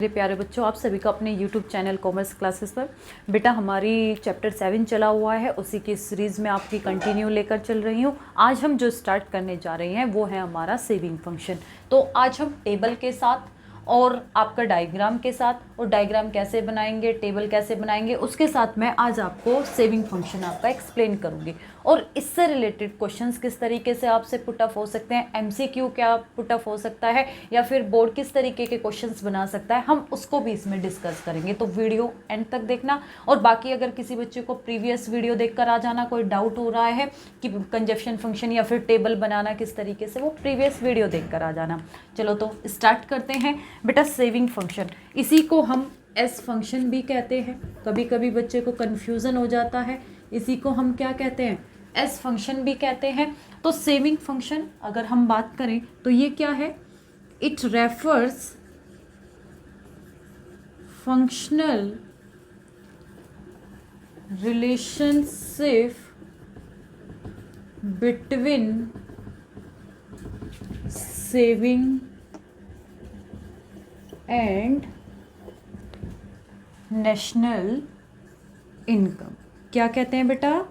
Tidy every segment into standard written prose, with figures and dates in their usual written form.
मेरे प्यारे बच्चों, आप सभी का अपने YouTube चैनल कॉमर्स क्लासेस पर। बेटा हमारी चैप्टर 7 चला हुआ है, उसी की सीरीज़ में आपकी कंटिन्यू लेकर चल रही हूँ। आज हम जो स्टार्ट करने जा रहे हैं वो है हमारा सेविंग फंक्शन। तो आज हम टेबल के साथ और आपका डायग्राम के साथ, और डायग्राम कैसे बनाएंगे, टेबल कैसे बनाएंगे, उसके साथ मैं आज आपको सेविंग फंक्शन आपका एक्सप्लेन करूँगी। और इससे रिलेटेड क्वेश्चंस किस तरीके से आपसे पुटअप हो सकते हैं, एमसीक्यू क्या पुटअप हो सकता है, या फिर बोर्ड किस तरीके के क्वेश्चंस बना सकता है, हम उसको भी इसमें डिस्कस करेंगे। तो वीडियो एंड तक देखना। और बाकी अगर किसी बच्चे को प्रीवियस वीडियो देखकर आ जाना, कोई डाउट हो रहा है कि कंजप्शन फंक्शन या फिर टेबल बनाना किस तरीके से, वो प्रीवियस वीडियो देखकर आ जाना। चलो तो स्टार्ट करते हैं बेटा। सेविंग फंक्शन, इसी को हम एस फंक्शन भी कहते हैं। कभी कभी बच्चे को कन्फ्यूज़न हो जाता है, इसी को हम क्या कहते हैं, एस फंक्शन भी कहते हैं। तो सेविंग फंक्शन अगर हम बात करें तो ये क्या है, it refers functional relationship between saving and national income. क्या कहते हैं बेटा,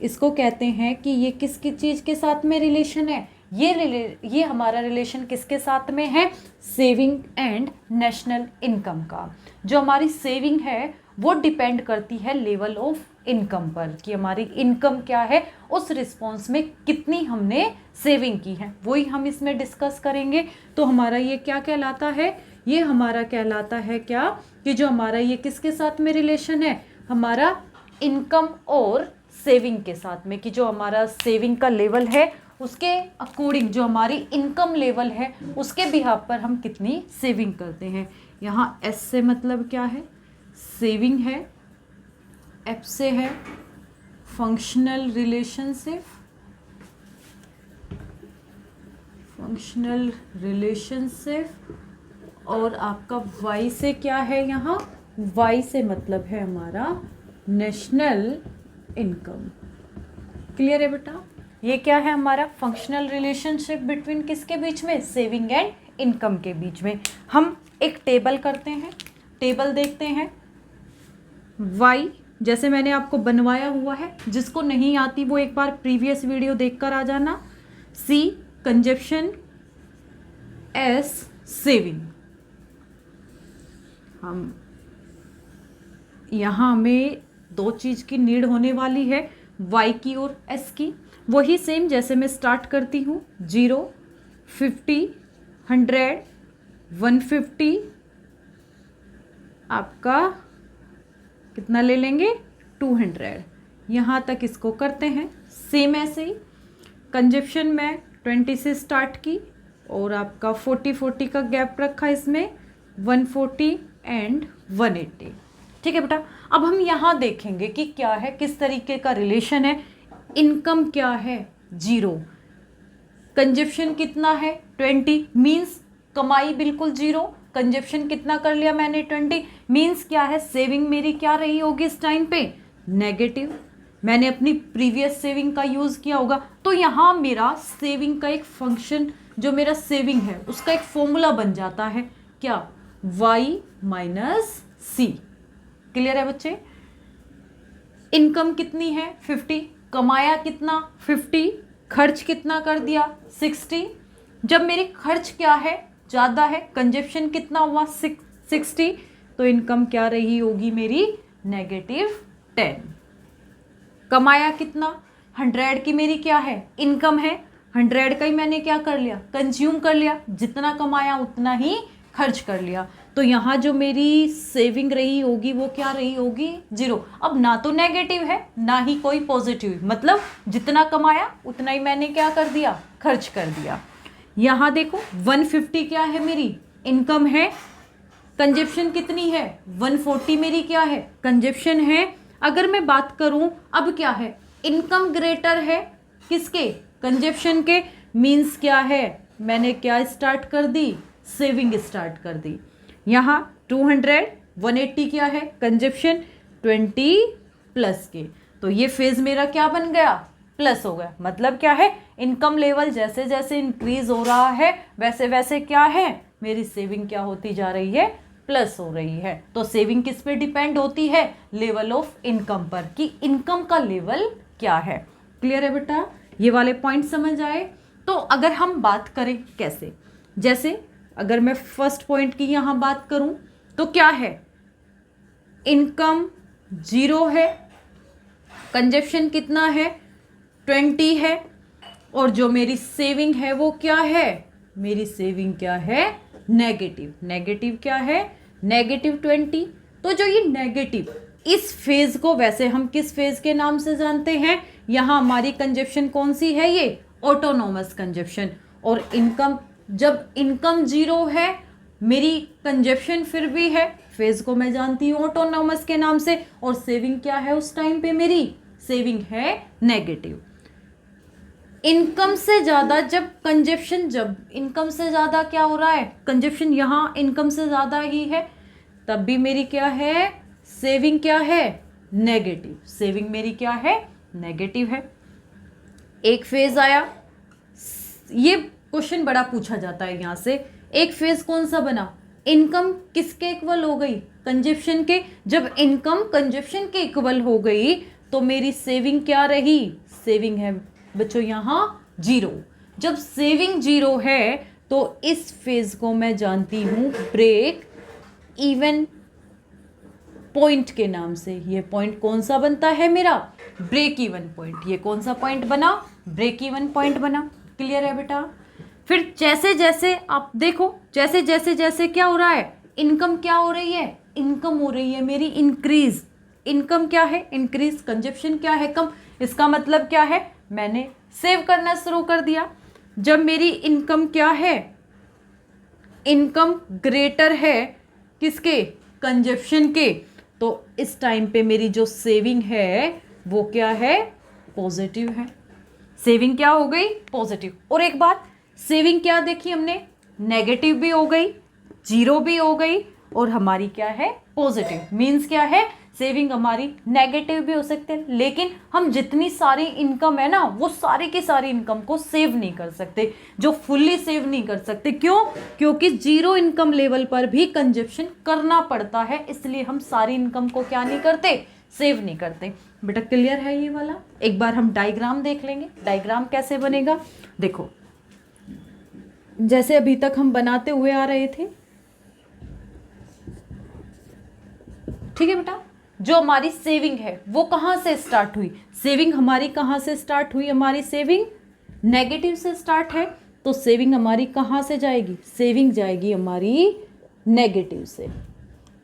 इसको कहते हैं कि ये किसकी चीज़ के साथ में रिलेशन है, ये हमारा रिलेशन किसके साथ में है, सेविंग एंड नेशनल इनकम का। जो हमारी सेविंग है वो डिपेंड करती है लेवल ऑफ इनकम पर, कि हमारी इनकम क्या है, उस रिस्पॉन्स में कितनी हमने सेविंग की है, वही हम इसमें डिस्कस करेंगे। तो हमारा ये क्या कहलाता है, ये हमारा कहलाता है क्या, कि जो हमारा ये किसके साथ में रिलेशन है, हमारा इनकम और सेविंग के साथ में, कि जो हमारा सेविंग का लेवल है उसके अकॉर्डिंग जो हमारी इनकम लेवल है उसके बिहाफ पर हम कितनी सेविंग करते हैं। यहाँ एस से मतलब क्या है, सेविंग है, एफ से है फंक्शनल रिलेशनशिप, और आपका वाई से क्या है, यहाँ वाई से मतलब है हमारा नेशनल इनकम। क्लियर है बेटा, ये क्या है हमारा फंक्शनल रिलेशनशिप बिटवीन किसके बीच में, सेविंग एंड इनकम के बीच में। हम एक टेबल करते हैं, टेबल देखते हैं। वाई जैसे मैंने आपको बनवाया हुआ है, जिसको नहीं आती वो एक बार प्रीवियस वीडियो देखकर आ जाना। सी कंजप्शन, एस सेविंग। हम यहाँ हमें दो चीज़ की नीड होने वाली है, वाई की और एस की। वही सेम जैसे मैं स्टार्ट करती हूँ, 0, 50, 100, 150, आपका कितना ले लेंगे, 200। यहाँ तक इसको करते हैं। सेम ऐसे ही कंजप्शन में 20 से स्टार्ट की और आपका 40 का गैप रखा इसमें, 140 एंड 180। ठीक है बेटा, अब हम यहाँ देखेंगे कि क्या है, किस तरीके का रिलेशन है। इनकम क्या है, 0, कंजप्शन कितना है, 20, मीन्स कमाई बिल्कुल 0, कंजप्शन कितना कर लिया मैंने, 20, मीन्स क्या है, सेविंग मेरी क्या रही होगी इस टाइम पे, नेगेटिव। मैंने अपनी प्रीवियस सेविंग का यूज़ किया होगा। तो यहाँ मेरा सेविंग का एक फंक्शन, जो मेरा सेविंग है उसका एक फॉर्मूला बन जाता है, क्या, y माइनस सी। क्लियर है बच्चे। इनकम कितनी है, 50, कमाया कितना, 50, खर्च कितना कर दिया, 60। जब मेरी खर्च क्या है, ज़्यादा है, कंजप्शन कितना हुआ, 60, तो इनकम क्या रही होगी मेरी, -10। कमाया कितना, 100 की मेरी क्या है, इनकम है, 100 का ही मैंने क्या कर लिया, कंज्यूम कर लिया, जितना कमाया उतना ही खर्च कर लिया। तो यहाँ जो मेरी सेविंग रही होगी वो क्या रही होगी, 0। अब ना तो नेगेटिव है ना ही कोई पॉजिटिव, मतलब जितना कमाया उतना ही मैंने क्या कर दिया, खर्च कर दिया। यहाँ देखो 150 क्या है मेरी इनकम है, कंजप्शन कितनी है, 140 मेरी क्या है, कंजप्शन है। अगर मैं बात करूं अब क्या है, इनकम ग्रेटर है किसके, कंजप्शन के, मीन्स क्या है, मैंने क्या स्टार्ट कर दी, सेविंग स्टार्ट कर दी। यहाँ 200, 180 क्या है, कंजप्शन 20 प्लस के, तो ये फेज मेरा क्या बन गया, प्लस हो गया। मतलब क्या है, इनकम लेवल जैसे जैसे इंक्रीज हो रहा है वैसे वैसे क्या है, मेरी सेविंग क्या होती जा रही है, प्लस हो रही है। तो सेविंग किस पे डिपेंड होती है? लेवल ऑफ इनकम पर, कि इनकम का लेवल क्या है। क्लियर है बेटा? ये वाले पॉइंट समझ आए? तो अगर हम बात करें कैसे, जैसे अगर मैं फर्स्ट पॉइंट की यहां बात करूं तो क्या है, इनकम 0 है, कंजप्शन कितना है 20 है, और जो मेरी सेविंग है वो क्या है, मेरी सेविंग क्या है नेगेटिव। नेगेटिव क्या है? -20। तो जो ये नेगेटिव, इस फेज को वैसे हम किस फेज के नाम से जानते हैं? यहाँ हमारी कंजप्शन कौन सी है? ये ऑटोनोमस कंजप्शन। और इनकम, जब इनकम 0 है, मेरी कंजप्शन फिर भी है, फेज को मैं जानती हूँ ऑटोनोमस के नाम से। और सेविंग क्या है उस टाइम पे? मेरी सेविंग है नेगेटिव। इनकम से ज्यादा जब कंजप्शन, जब इनकम से ज्यादा क्या हो रहा है, कंजप्शन यहाँ इनकम से ज्यादा ही है, तब भी मेरी क्या है, सेविंग क्या है नेगेटिव। सेविंग मेरी क्या है नेगेटिव है। एक फेज आया, ये क्वेश्चन बड़ा पूछा जाता है यहाँ से, एक फेज कौन सा बना, इनकम किसके इक्वल हो गई, कंजप्शन के। जब इनकम कंजप्शन के इक्वल हो गई तो मेरी सेविंग क्या रही, सेविंग है बच्चों यहाँ 0। जब सेविंग 0 है तो इस फेज को मैं जानती हूँ ब्रेक इवन पॉइंट के नाम से। ये पॉइंट कौन सा बनता है मेरा, ब्रेक इवन पॉइंट। ये कौन सा पॉइंट बना, ब्रेक इवन पॉइंट बना। क्लियर है बेटा? फिर जैसे जैसे आप देखो, जैसे जैसे जैसे क्या हो रहा है, इनकम क्या हो रही है, इनकम हो रही है मेरी इंक्रीज। इनकम क्या है, इंक्रीज। कंजप्शन क्या है, कम। इसका मतलब क्या है, मैंने सेव करना शुरू कर दिया। जब मेरी इनकम क्या है, इनकम ग्रेटर है किसके, कंजप्शन के, तो इस टाइम पे मेरी जो सेविंग है वो क्या है, पॉजिटिव है। सेविंग क्या हो गई, पॉजिटिव। और एक बात, सेविंग क्या देखी हमने, नेगेटिव भी हो गई, 0 भी हो गई, और हमारी क्या है पॉजिटिव। मीन्स क्या है, सेविंग हमारी नेगेटिव भी हो सकते हैं, लेकिन हम जितनी सारी इनकम है ना, वो सारी की सारी इनकम को सेव नहीं कर सकते, जो फुल्ली सेव नहीं कर सकते। क्यों? क्योंकि 0 इनकम लेवल पर भी कंजप्शन करना पड़ता है, इसलिए हम सारी इनकम को क्या नहीं करते, सेव नहीं करते। बेटा क्लियर है ये वाला? एक बार हम डायग्राम देख लेंगे, डायग्राम कैसे बनेगा। देखो, जैसे अभी तक हम बनाते हुए आ रहे थे, ठीक है बेटा। जो हमारी सेविंग है वो कहाँ से स्टार्ट हुई, सेविंग हमारी कहाँ से स्टार्ट हुई, हमारी सेविंग नेगेटिव से स्टार्ट है, तो सेविंग हमारी कहाँ से जाएगी, सेविंग जाएगी हमारी नेगेटिव से।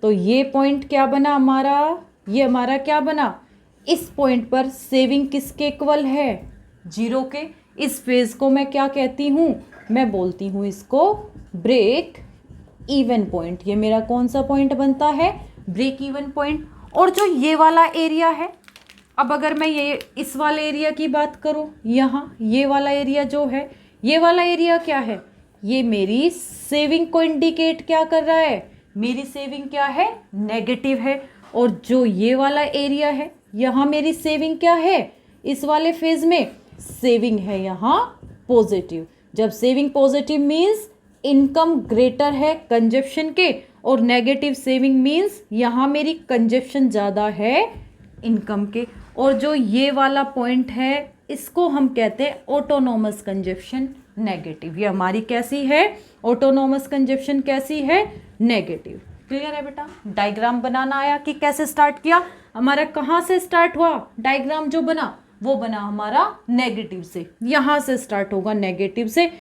तो ये पॉइंट क्या बना हमारा, ये हमारा क्या बना, इस पॉइंट पर सेविंग किसके इक्वल है, 0 के। इस फेज को मैं क्या कहती हूँ, मैं बोलती हूँ इसको ब्रेक इवन पॉइंट। ये मेरा कौन सा पॉइंट बनता है, ब्रेक इवन पॉइंट। और जो ये वाला एरिया है, अब अगर मैं ये इस वाले एरिया की बात करूं, यहाँ ये वाला एरिया जो है, ये वाला एरिया क्या है, ये मेरी सेविंग को इंडिकेट क्या कर रहा है, मेरी सेविंग क्या है नेगेटिव है। और जो ये वाला एरिया है, यहाँ मेरी सेविंग क्या है, इस वाले फेज में सेविंग है यहाँ पॉजिटिव। जब saving positive means income greater है कंजप्शन के, और नेगेटिव सेविंग मीन्स यहाँ मेरी कंजप्शन ज़्यादा है इनकम के। और जो ये वाला पॉइंट है, इसको हम कहते हैं ऑटोनोमस कंजप्शन नेगेटिव। ये हमारी कैसी है, ऑटोनोमस कंजप्शन कैसी है, नेगेटिव। क्लियर है बेटा? डायग्राम बनाना आया कि कैसे स्टार्ट किया, हमारा कहाँ से स्टार्ट हुआ, डायग्राम जो बना वो बना हमारा नेगेटिव से, यहाँ से स्टार्ट होगा नेगेटिव से।